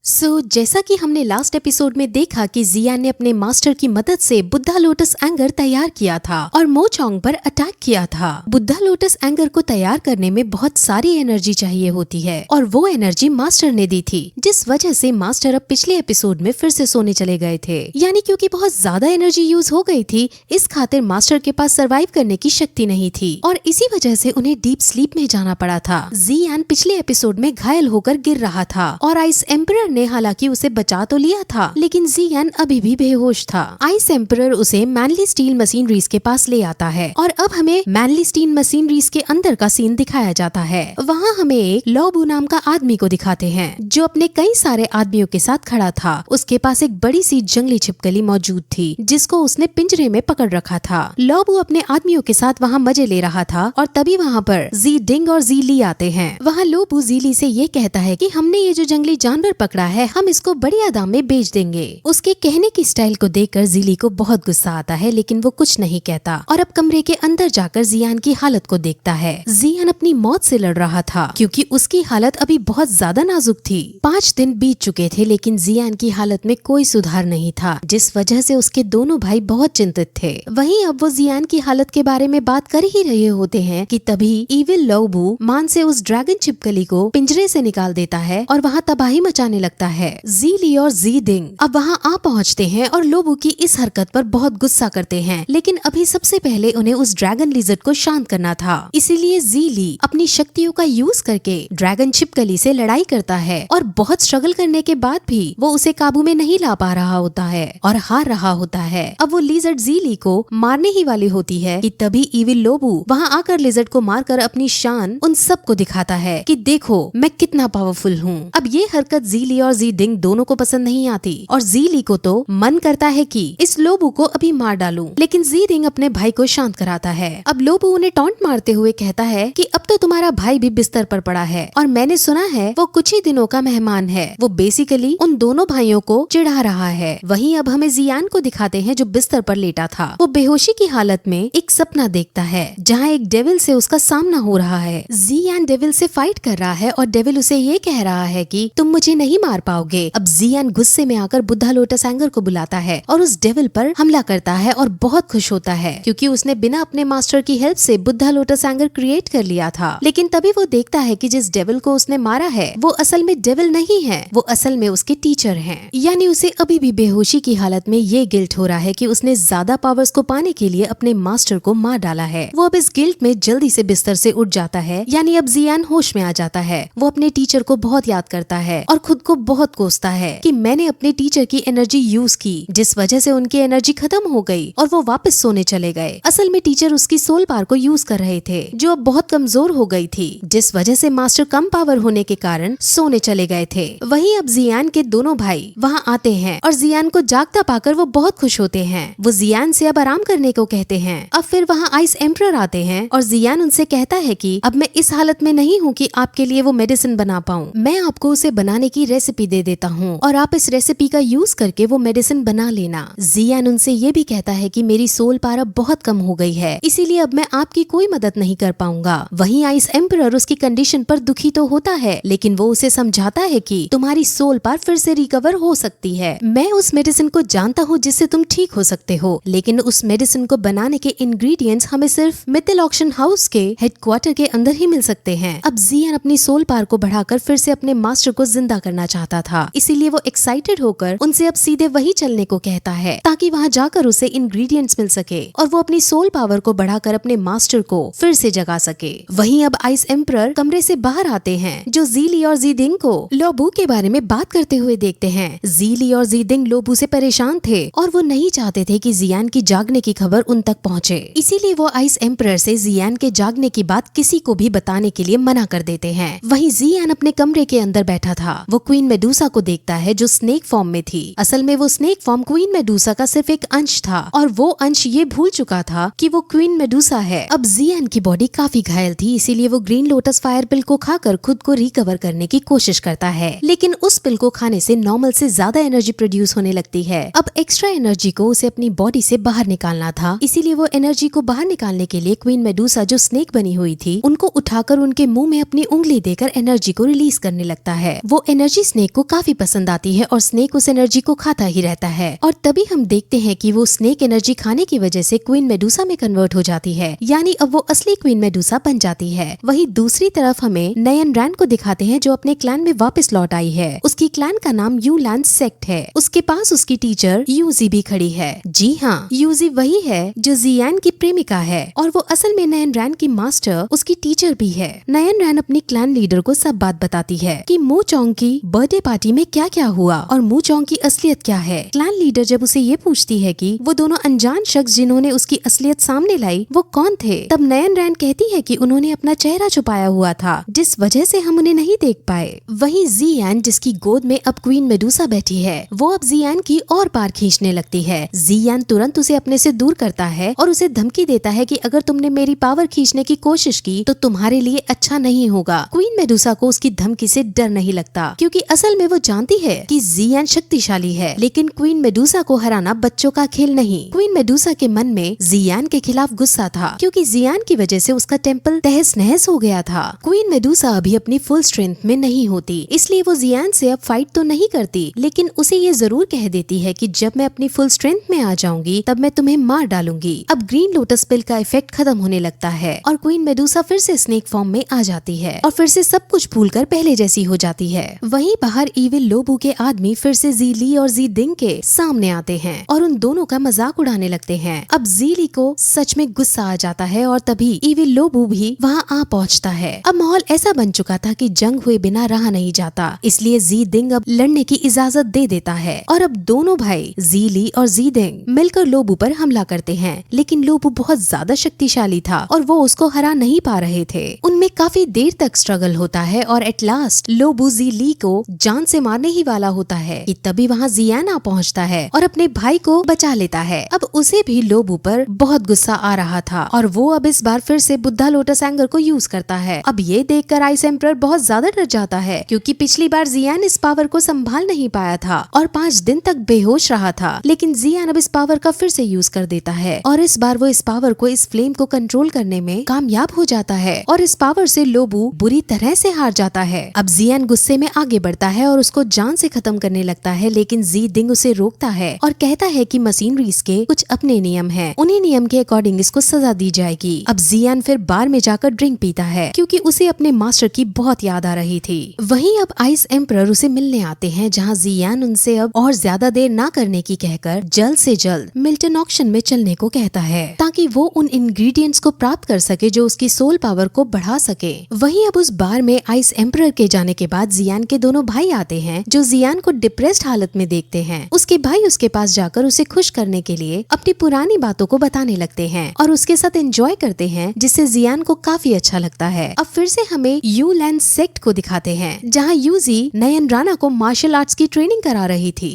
जैसा कि हमने लास्ट एपिसोड में देखा कि जियान ने अपने मास्टर की मदद से बुद्धा लोटस एंगर तैयार किया था और मोचोंग पर अटैक किया था। बुद्धा लोटस एंगर को तैयार करने में बहुत सारी एनर्जी चाहिए होती है और वो एनर्जी मास्टर ने दी थी, जिस वजह से मास्टर अब पिछले एपिसोड में फिर से सोने चले गए थे। यानी क्योंकि बहुत ज्यादा एनर्जी यूज हो गई थी, इस खातिर मास्टर के पास सर्वाइव करने की शक्ति नहीं थी और इसी वजह से उन्हें डीप स्लीप में जाना पड़ा था। जियान पिछले एपिसोड में घायल होकर गिर रहा था और आइस एम्परर ने हालांकि उसे बचा तो लिया था, लेकिन जियान अभी भी बेहोश था। आइस एम्परर उसे मैनली स्टील मशीनरीज के पास ले आता है और अब हमें मैनली स्टील मशीनरीज के अंदर का सीन दिखाया जाता है। वहाँ हमें एक लोबू नाम का आदमी को दिखाते हैं जो अपने कई सारे आदमियों के साथ खड़ा था। उसके पास एक बड़ी सी जंगली छिपकली मौजूद थी जिसको उसने पिंजरे में पकड़ रखा था। लोबू अपने आदमियों के साथ वहाँ मजे ले रहा था और तभी वहाँ पर जी डिंग और जी ली आते हैं। वहाँ लोबू जी ली से ये कहता है कि हमने ये जो जंगली जानवर पकड़ा है, हम इसको बढ़िया दाम में बेच देंगे। उसके कहने की स्टाइल को देखकर जिली को बहुत गुस्सा आता है, लेकिन वो कुछ नहीं कहता और अब कमरे के अंदर जाकर जियान की हालत को देखता है। जियान अपनी मौत से लड़ रहा था क्योंकि उसकी हालत अभी बहुत ज्यादा नाजुक थी। 5 दिन बीत चुके थे लेकिन जियान की हालत में कोई सुधार नहीं था, जिस वजह से उसके दोनों भाई बहुत चिंतित थे। वहीं अब वो जियान की हालत के बारे में बात कर ही रहे होते हैं कि तभी इविल लोबू मान से उस ड्रैगन छिपकली को पिंजरे से निकाल देता है और वहाँ तबाही मचाने लगता है। जी ली और जी डिंग अब वहाँ आ पहुँचते हैं और लोबू की इस हरकत पर बहुत गुस्सा करते हैं, लेकिन अभी सबसे पहले उन्हें उस ड्रैगन लिजर्ड को शांत करना था। इसीलिए जी ली अपनी शक्तियों का यूज करके ड्रैगन छिपकली से लड़ाई करता है और बहुत स्ट्रगल करने के बाद भी वो उसे काबू में नहीं ला पा रहा होता है और हार रहा होता है। अब वो लिजर्ड जी ली को मारने ही वाली होती है कि तभी इविल लोबू वहाँ आकर लिजर्ड को मारकर अपनी शान उन सबको दिखाता है कि देखो मैं कितना पावरफुल हूँ। अब ये हरकत जी ली और जी डिंग दोनों को पसंद नहीं आती और जी ली को तो मन करता है कि इस लोबू को अभी मार डालूं, लेकिन जी डिंग अपने भाई को शांत कराता है। अब लोबू उन्हें टॉन्ट मारते हुए कहता है कि अब तो तुम्हारा भाई भी बिस्तर पर पड़ा है और मैंने सुना है वो कुछ ही दिनों का मेहमान है। वो बेसिकली उन दोनों भाइयों को चिढ़ा रहा है। वहीं अब हमें जियान को दिखाते हैं जो बिस्तर पर लेटा था। वो बेहोशी की हालत में एक सपना देखता है जहाँ एक डेविल से उसका सामना हो रहा है। जियान डेविल से फाइट कर रहा है और डेविल उसे ये कह रहा है कि तुम मुझे नहीं मार पाओगे। अब जियान गुस्से में आकर बुद्धा लोटस एंगर को बुलाता है और उस डेविल पर हमला करता है और बहुत खुश होता है क्योंकि उसने बिना अपने मास्टर की हेल्प से बुद्धा लोटस एंगर क्रिएट कर लिया था। लेकिन तभी वो देखता है कि जिस डेविल को उसने मारा है वो असल में डेविल नहीं है, वो असल में उसके टीचर हैं। यानी उसे अभी भी बेहोशी की हालत में ये गिल्ट हो रहा है कि उसने ज्यादा पावर्स को पाने के लिए अपने मास्टर को मार डाला है। वो अब इस गिल्ट में जल्दी से बिस्तर से उठ जाता है, यानी अब जियान होश में आ जाता है। वो अपने टीचर को बहुत याद करता है और खुद को बहुत कोसता है कि मैंने अपने टीचर की एनर्जी यूज की जिस वजह से उनकी एनर्जी खत्म हो गई और वो वापस सोने चले गए। असल में टीचर उसकी सोल पावर को यूज कर रहे थे जो अब बहुत कमजोर हो गई थी, जिस वजह से मास्टर कम पावर होने के कारण सोने चले गए थे। वहीं अब जियान के दोनों भाई वहाँ आते हैं और जियान को जागता पाकर वो बहुत खुश होते हैं। वो जियान से अब आराम करने को कहते हैं। अब फिर वहाँ आइस एम्परर आते हैं और जियान उनसे कहता है कि अब मैं इस हालत में नहीं हूँ कि आपके लिए वो मेडिसिन बना पाऊँ। मैं आपको उसे बनाने की रेसिपी दे देता हूँ और आप इस रेसिपी का यूज करके वो मेडिसिन बना लेना। जियान उनसे ये भी कहता है कि मेरी सोल पावर अब बहुत कम हो गई है, इसीलिए अब मैं आपकी कोई मदद नहीं कर पाऊंगा। वहीं आइस एम्परर उसकी कंडीशन पर दुखी तो होता है, लेकिन वो उसे समझाता है कि तुम्हारी सोल पावर फिर से रिकवर हो सकती है। मैं उस मेडिसिन को जानता हूँ जिससे तुम ठीक हो सकते हो, लेकिन उस मेडिसिन को बनाने के इंग्रेडिएंट्स हमें सिर्फ मित्तल ऑक्शन हाउस के हेडक्वार्टर के अंदर ही मिल सकते हैं। अब जियान अपनी सोल पावर को बढ़ाकर फिर से अपने मास्टर को जिंदा करना चाहता था, इसीलिए वो एक्साइटेड होकर उनसे अब सीधे वही चलने को कहता है ताकि वहाँ जाकर उसे इंग्रेडिएंट्स मिल सके और वो अपनी सोल पावर को बढ़ाकर अपने मास्टर को फिर से जगा सके। वहीं अब आइस एम्परर कमरे से बाहर आते हैं जो जी ली और जी डिंग को लोबू के बारे में बात करते हुए देखते हैं। जी ली और जी डिंग लोबू से परेशान थे और वो नहीं चाहते थे कि जियान की जागने की खबर उन तक पहुँचे, इसीलिए वो आइस एम्परर से जियान के जागने की बात किसी को भी बताने के लिए मना कर देते हैं। वहीं जियान अपने कमरे के अंदर बैठा था। वो क्वीन मेडूसा को देखता है जो स्नेक फॉर्म में थी। असल में वो स्नेक फॉर्म क्वीन मेडूसा का सिर्फ एक अंश था और वो अंश ये भूल चुका था कि वो क्वीन मेडूसा है। अब जियान की बॉडी काफी घायल थी, इसीलिए वो ग्रीन लोटस फायर पिल को खाकर खुद को रिकवर करने की कोशिश करता है, लेकिन उस पिल को खाने से नॉर्मल से ज्यादा एनर्जी प्रोड्यूस होने लगती है। अब एक्स्ट्रा एनर्जी को उसे अपनी बॉडी से बाहर निकालना था, इसीलिए वो एनर्जी को बाहर निकालने के लिए क्वीन मेडूसा जो स्नेक बनी हुई थी उनको उठाकर उनके मुंह में अपनी उंगली देकर एनर्जी को रिलीज करने लगता है। वो एनर्जी स्नेक को काफी पसंद आती है और स्नेक उस एनर्जी को खाता ही रहता है। और तभी हम देखते हैं कि वो स्नेक एनर्जी खाने की वजह से क्वीन मेडुसा में कन्वर्ट हो जाती है, यानी अब वो असली क्वीन मेडुसा बन जाती है। वहीं दूसरी तरफ हमें नयन रैन को दिखाते हैं जो अपने क्लैन में वापस लौट आई है। उसकी क्लैन का नाम यू लैंड सेक्ट है। उसके पास उसकी टीचर यूजी भी खड़ी है। जी हाँ, यूजी वही है जो जियान की प्रेमिका है और वो असल में नयन रैन की मास्टर उसकी टीचर भी है। नयन रैन अपनी क्लैन लीडर को सब बात बताती है कि मू चोंग की बर्थडे पार्टी में क्या क्या हुआ और मू चोंग की असलियत क्या है। क्लैन लीडर जब उसे ये पूछती है कि वो दोनों अनजान शख्स जिन्होंने उसकी असलियत सामने लाई वो कौन थे, तब नयन रैन कहती है कि उन्होंने अपना चेहरा छुपाया हुआ था जिस वजह से हम उन्हें नहीं देख पाए। वहीं जियान जिसकी गोद में अब क्वीन मेडुसा बैठी है वो अब जियान की और पार खींचने लगती है। जियान तुरंत उसे अपने से दूर करता है और उसे धमकी देता है कि अगर तुमने मेरी पावर खींचने की कोशिश की तो तुम्हारे लिए अच्छा नहीं होगा। क्वीन मेडुसा को उसकी धमकी से डर नहीं लगता क्योंकि असल में वो जानती है कि जियान शक्तिशाली है, लेकिन क्वीन मेडुसा को हराना बच्चों का खेल नहीं। क्वीन मेडुसा के मन में जियान के खिलाफ गुस्सा था क्योंकि जियान की वजह से उसका टेम्पल तहस नहस हो गया था। क्वीन मेडुसा अभी अपनी फुल स्ट्रेंथ में नहीं होती, इसलिए वो जियान से अब फाइट तो नहीं करती, लेकिन उसे ये जरूर कह देती है कि जब मैं अपनी फुल स्ट्रेंथ में आ जाऊंगी तब मैं तुम्हें मार डालूंगी। अब ग्रीन लोटस पिल का इफेक्ट खत्म होने लगता है और क्वीन मेडुसा फिर से स्नेक फॉर्म में आ जाती है और फिर से सब कुछ भूलकर पहले जैसी हो जाती है। वहीं बाहर इविल लोबू के आदमी फिर से जी ली और जी डिंग के सामने आते हैं और उन दोनों का मजाक उड़ाने लगते हैं। अब जी ली को सच में गुस्सा आ जाता है और तभी इविल लोबू भी वहाँ आ पहुँचता है। अब माहौल ऐसा बन चुका था कि जंग हुए बिना रहा नहीं जाता, इसलिए जी डिंग अब लड़ने की इजाजत दे देता है और अब दोनों भाई जी ली और जी डिंग मिलकर लोबू पर हमला करते हैं। लेकिन लोबू बहुत ज्यादा शक्तिशाली था और वो उसको हरा नहीं पा रहे थे। उनमें काफी देर तक स्ट्रगल होता है और एट लास्ट लोबू जी ली को जान से मारने ही वाला होता है कि तभी वहाँ जियान आ पहुँचता है और अपने भाई को बचा लेता है। अब उसे भी लोबू पर बहुत गुस्सा आ रहा था और वो अब इस बार फिर से बुद्धा लोटस एंगर को यूज करता है। अब ये देखकर आइस एम्परर बहुत ज्यादा डर जाता है क्योंकि पिछली बार जियान इस पावर को संभाल नहीं पाया था और 5 दिन तक बेहोश रहा था, लेकिन जियान अब इस पावर का फिर से यूज कर देता है और इस बार वो इस पावर को इस फ्लेम को कंट्रोल करने में कामयाब हो जाता है और इस पावर से लोबू बुरी तरह से हार जाता है। अब जियान गुस्से में आगे बढ़ता है और उसको जान से खत्म करने लगता है, लेकिन जी डिंग उसे रोकता है और कहता है कि मशीनरीज के कुछ अपने नियम हैं, उन्हीं नियम के अकॉर्डिंग इसको सजा दी जाएगी। अब जियान फिर बार में जाकर ड्रिंक पीता है क्योंकि उसे अपने मास्टर की बहुत याद आ रही थी। वहीं अब आइस एम्परर उसे मिलने आते हैं जहाँ जियान उनसे अब और ज्यादा देर ना करने की कहकर जल्द से जल्द मिल्टन ऑक्शन में चलने को कहता है ताकि वो उन इंग्रेडिएंट्स को प्राप्त कर सके जो उसकी सोल पावर को बढ़ा सके। वहीं अब उस बार में आइस एम्परर के जाने के बाद जियान के दोनों भाई आते हैं जो जियान को डिप्रेस्ड हालत में देखते हैं। उसके भाई उसके पास जाकर उसे खुश करने के लिए अपनी पुरानी बातों को बताने लगते हैं और उसके साथ एंजॉय करते हैं, जिससे जियान को काफी अच्छा लगता है। अब फिर से हमें यू लैंड सेक्ट को दिखाते हैं जहाँ यूजी नयन राणा को मार्शल आर्ट्स की ट्रेनिंग करा रही थी।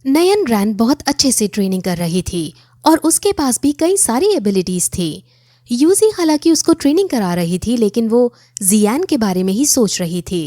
नयन रैन बहुत अच्छे से ट्रेनिंग कर रही थी और उसके पास भी कई सारी एबिलिटीज थी। यूजी हालांकि उसको ट्रेनिंग करा रही थी, लेकिन वो जियान के बारे में ही सोच रही थी।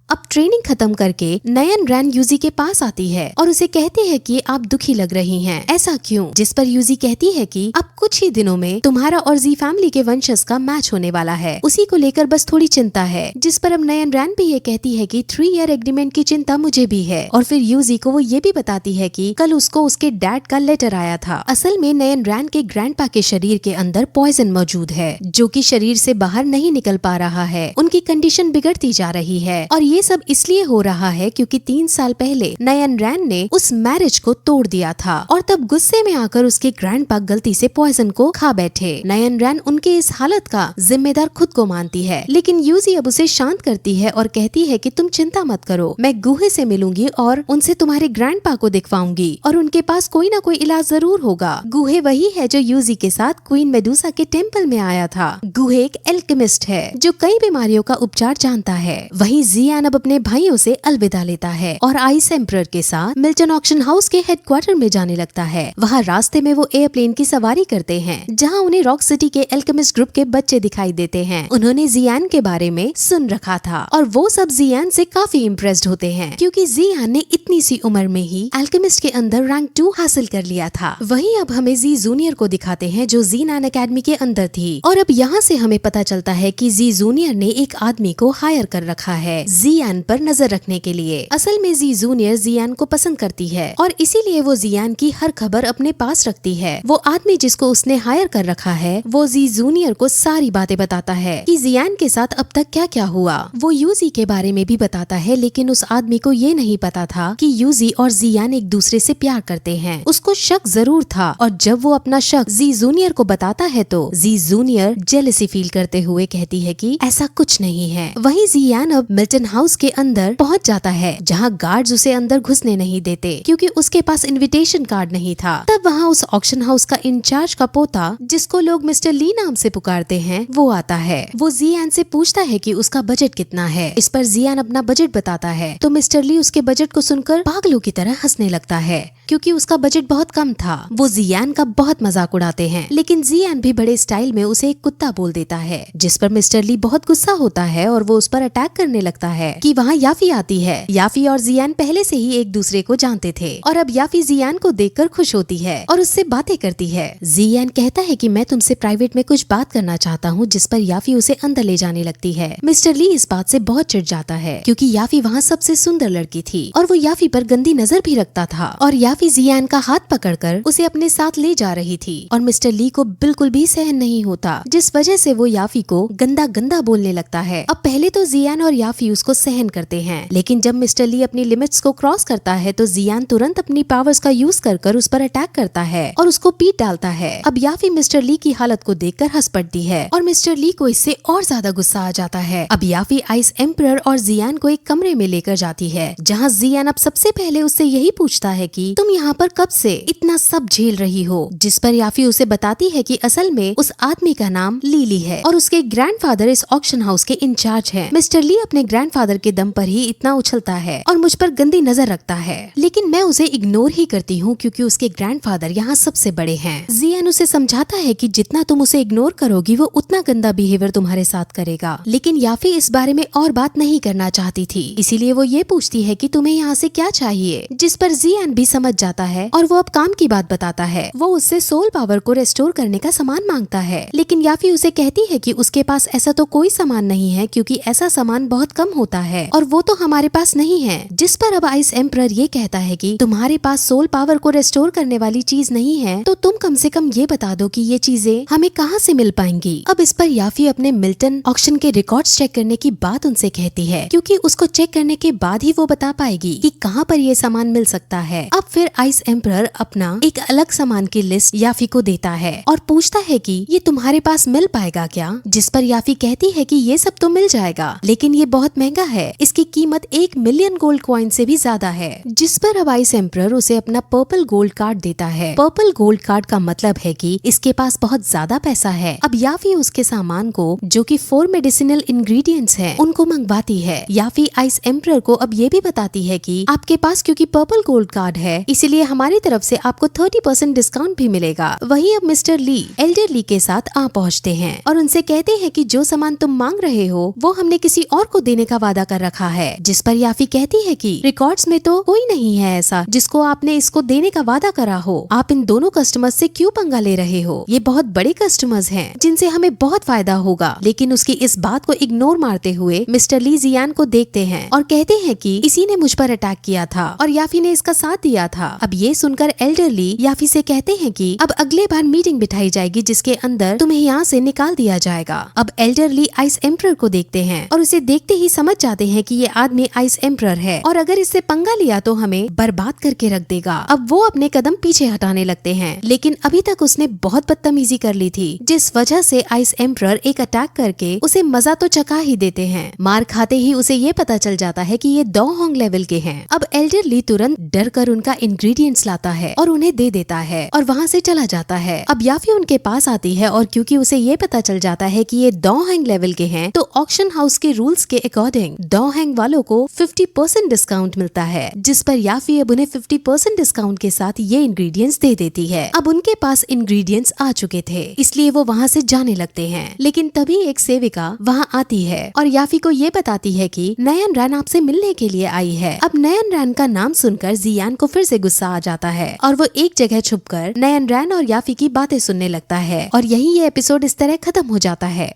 अब ट्रेनिंग खत्म करके नयन रैन यूजी के पास आती है और उसे कहती है कि आप दुखी लग रही हैं, ऐसा क्यों? जिस पर यूजी कहती है कि अब कुछ ही दिनों में तुम्हारा और जी फैमिली के वंशज का मैच होने वाला है, उसी को लेकर बस थोड़ी चिंता है। जिस पर अब नयन रैन भी ये कहती है कि 3 ईयर एग्रीमेंट की चिंता मुझे भी है। और फिर यूजी को वो ये भी बताती है कि कल उसको उसके डैड का लेटर आया था। असल में नयन रैन के ग्रैंडपा के शरीर के अंदर पॉइजन मौजूद है जो कि शरीर से बाहर नहीं निकल पा रहा है। उनकी कंडीशन बिगड़ती जा रही है और ये सब इसलिए हो रहा है क्योंकि 3 साल पहले नयन रैन ने उस मैरिज को तोड़ दिया था और तब गुस्से में आकर उसके ग्रैंडपा गलती से पॉइजन को खा बैठे। नयन रैन उनके इस हालत का जिम्मेदार खुद को मानती है, लेकिन यूजी अब उसे शांत करती है और कहती है कि तुम चिंता मत करो, मैं गुहे से मिलूंगी और उनसे तुम्हारे ग्रैंडपा को दिखवाऊंगी और उनके पास कोई ना कोई इलाज जरूर होगा। गुहे वही है जो यूजी के साथ क्वीन मेडुसा के टेम्पल में आया था। गुहे एक एल्केमिस्ट है जो कई बीमारियों का उपचार जानता है। वहीं जियान अब अपने भाइयों से अलविदा लेता है और आइस एम्परर के साथ मिल्टन ऑक्शन हाउस के हेडक्वार्टर में जाने लगता है। वहाँ रास्ते में वो एयरप्लेन की सवारी करते हैं जहाँ उन्हें रॉक सिटी के एल्केमिस्ट ग्रुप के बच्चे दिखाई देते हैं। उन्होंने जियान के बारे में सुन रखा था और वो सब जियान से काफी इम्प्रेस्ड होते हैं क्योंकि जियान ने इतनी सी उम्र में ही एल्केमिस्ट के अंदर रैंक 2 हासिल कर लिया था। वहीं अब हमें जी जूनियर को दिखाते हैं जो जी नैन अकेडमी के अंदर थी और अब यहाँ से हमें पता चलता है कि जी जूनियर ने एक आदमी को हायर कर रखा है। जी जियान पर नजर रखने के लिए। असल में जी जूनियर जियान को पसंद करती है और इसीलिए वो जियान की हर खबर अपने पास रखती है। वो आदमी जिसको उसने हायर कर रखा है वो जी जूनियर को सारी बातें बताता है कि जियान के साथ अब तक क्या क्या हुआ। वो यूजी के बारे में भी बताता है, लेकिन उस आदमी को ये नहीं पता था कि यूजी और जियान एक दूसरे से प्यार करते हैं। उसको शक जरूर था और जब वो अपना शक जी जूनियर को बताता है तो जी जूनियर जेलसी फील करते हुए कहती है कि ऐसा कुछ नहीं है। वहीं जियान अब मिल्टन हाउस के अंदर पहुंच जाता है जहां गार्ड्स उसे अंदर घुसने नहीं देते क्योंकि उसके पास इनविटेशन कार्ड नहीं था। तब वहां उस ऑक्शन हाउस का इंचार्ज का पोता, जिसको लोग मिस्टर ली नाम से पुकारते हैं, वो आता है। वो जियान से पूछता है कि उसका बजट कितना है। इस पर जियान अपना बजट बताता है तो मिस्टर ली उसके बजट को सुनकर पागलों की तरह हंसने लगता है क्योंकि उसका बजट बहुत कम था। वो जियान का बहुत मजाक उड़ाते हैं, लेकिन जियान भी बड़े स्टाइल में उसे एक कुत्ता बोल देता है, जिस पर मिस्टर ली बहुत गुस्सा होता है और वो उस पर अटैक करने लगता है कि वहाँ याफी आती है। याफी और जियान पहले से ही एक दूसरे को जानते थे और अब याफी जियान को देखकर खुश होती है और उससे बातें करती है। जियान कहता है कि मैं तुमसे प्राइवेट में कुछ बात करना चाहता हूँ, जिस पर याफी उसे अंदर ले जाने लगती है। मिस्टर ली इस बात से बहुत चिढ़ जाता है क्योंकि याफी वहाँ सबसे सुंदर लड़की थी और वो याफी पर गंदी नजर भी रखता था और याफी जियान का हाथ पकड़कर उसे अपने साथ ले जा रही थी और मिस्टर ली को बिल्कुल भी सहन नहीं होता, जिस वजह से वो याफी को गंदा गंदा बोलने लगता है। अब पहले तो जियान और याफी उसको सहन करते हैं, लेकिन जब मिस्टर ली अपनी लिमिट्स को क्रॉस करता है तो जियान तुरंत अपनी पावर्स का यूज कर उस पर अटैक करता है और उसको पीट डालता है। अब याफी मिस्टर ली की हालत को देखकर हंस पड़ती है और मिस्टर ली को इससे और ज्यादा गुस्सा आ जाता है। अब याफी आइस एम्परर और जियान को एक कमरे में लेकर जाती है जहाँ जियान अब सबसे पहले उससे यही पूछता है कि तुम यहाँ पर कब से इतना सब झेल रही हो, जिस पर याफी उसे बताती है कि असल में उस आदमी का नाम लीली है और उसके ग्रैंडफादर इस ऑक्शन हाउस के इंचार्ज हैं। मिस्टर ली अपने ग्रैंडफादर के दम पर ही इतना उछलता है और मुझ पर गंदी नजर रखता है, लेकिन मैं उसे इग्नोर ही करती हूँ क्योंकि उसके ग्रैंडफादर यहाँ सबसे बड़े हैं। जियान उसे समझाता है कि जितना तुम उसे इग्नोर करोगी वो उतना गंदा बिहेवियर तुम्हारे साथ करेगा, लेकिन याफी इस बारे में और बात नहीं करना चाहती थी, इसीलिए वो ये पूछती है कि तुम्हें यहाँ से क्या चाहिए, जिस पर जियान भी समझ जाता है और वो अब काम की बात बताता है। वो उससे सोल पावर को रेस्टोर करने का सामान मांगता है, लेकिन याफी उसे कहती है कि उसके पास ऐसा तो कोई सामान नहीं है क्योंकि ऐसा सामान बहुत कम होता है और वो तो हमारे पास नहीं है। जिस पर अब आइस एम्परर ये कहता है कि तुम्हारे पास सोल पावर को रेस्टोर करने वाली चीज नहीं है तो तुम कम से कम ये बता दो कि ये चीजें हमें कहाँ से मिल पाएंगी। अब इस पर याफी अपने मिल्टन ऑक्शन के रिकॉर्ड्स चेक करने की बात उनसे कहती है क्योंकि उसको चेक करने के बाद ही वो बता पाएगी कि कहाँ पर ये सामान मिल सकता है। अब फिर आइस एम्परर अपना एक अलग सामान की लिस्ट याफी को देता है और पूछता है कि ये तुम्हारे पास मिल पाएगा क्या, जिस पर याफी कहती है कि ये सब तो मिल जाएगा, लेकिन ये बहुत महंगा है, इसकी कीमत 1 मिलियन गोल्ड कॉइन से भी ज्यादा है। जिस पर अब आइस एम्परर उसे अपना पर्पल गोल्ड कार्ड देता है। पर्पल गोल्ड कार्ड का मतलब है कि इसके पास बहुत ज्यादा पैसा है। अब याफी उसके सामान को, जो कि 4 मेडिसिनल इंग्रेडिएंट्स हैं, उनको मंगवाती है। याफी आइस एम्परर को अब ये भी बताती है कि आपके पास क्योंकि पर्पल गोल्ड कार्ड है इसीलिए हमारी तरफ से आपको 30% डिस्काउंट भी मिलेगा। वहीं अब मिस्टर ली एल्डर ली के साथ आ पहुँचते हैं और उनसे कहते हैं कि जो सामान तुम मांग रहे हो वो हमने किसी और को देने का वादा कर रखा है। जिस पर याफी कहती है कि रिकॉर्ड्स में तो कोई नहीं है ऐसा जिसको आपने इसको देने का वादा करा हो। आप इन दोनों कस्टमर्स से क्यों पंगा ले रहे हो, ये बहुत बड़े कस्टमर्स हैं जिनसे हमें बहुत फायदा होगा। लेकिन उसकी इस बात को इग्नोर मारते हुए मिस्टर ली जियान को देखते हैं और कहते हैं कि इसी ने मुझ पर अटैक किया था और याफी ने इसका साथ दिया था। अब ये सुनकर एल्डर ली याफी से कहते हैं कि अब अगले बार मीटिंग बिठाई जाएगी जिसके अंदर तुम्हें यहाँ से निकाल दिया जाएगा। अब एल्डर ली आइस एम्परर को देखते हैं और उसे देखते ही समझ जाते हैं कि ये आदमी आइस एम्परर है और अगर इससे पंगा लिया तो हमें बर्बाद करके रख देगा। अब वो अपने कदम पीछे हटाने लगते हैं, लेकिन अभी तक उसने बहुत बदतमीजी कर ली थी, जिस वजह से आइस एम्परर एक अटैक करके उसे मजा तो चखा ही देते हैं। मार खाते ही उसे ये पता चल जाता है कि ये डोहोंग लेवल के हैं। अब एल्डर ली तुरंत डर कर उनका इंग्रेडिएंट्स लाता है और उन्हें दे देता है और वहाँ से चला जाता है। अब याफी उनके पास आती है और क्योंकि उसे ये पता चल जाता है कि ये डोहोंग लेवल के हैं तो ऑक्शन हाउस के रूल्स के अकॉर्डिंग डोहोंग वालों को 50% डिस्काउंट मिलता है, जिस पर याफी अब उन्हें 50% डिस्काउंट के साथ ये इंग्रेडिएंट्स दे देती है। अब उनके पास इंग्रेडिएंट्स आ चुके थे इसलिए वो वहाँ से जाने लगते हैं, लेकिन तभी एक सेविका वहाँ आती है और याफी को ये बताती है कि नयन रैन आपसे मिलने के लिए आई है। अब नयन रैन का नाम सुनकर जियान को फिर से गुस्सा आ जाता है और वो एक जगह छुपकर नयन रैन और याफी की बातें सुनने लगता है और यही ये एपिसोड इस तरह खत्म हो जाता है।